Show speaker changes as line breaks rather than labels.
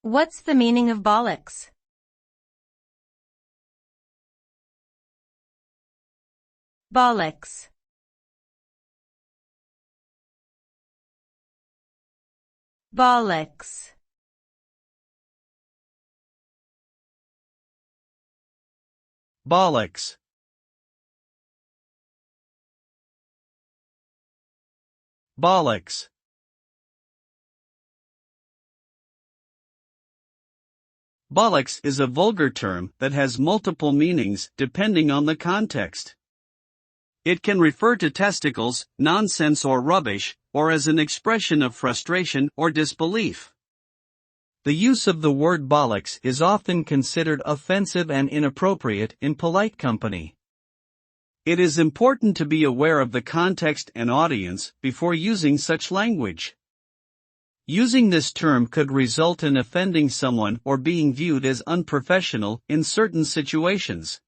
What's the meaning of bollocks? Bollocks. Bollocks.
Bollocks. Bollocks. Bollocks is a vulgar term that has multiple meanings depending on the context. It can refer to testicles, nonsense or rubbish, or as an expression of frustration or disbelief. The use of the word bollocks is often considered offensive and inappropriate in polite company. It is important to be aware of the context and audience before using such language. Using this term could result in offending someone or being viewed as unprofessional in certain situations.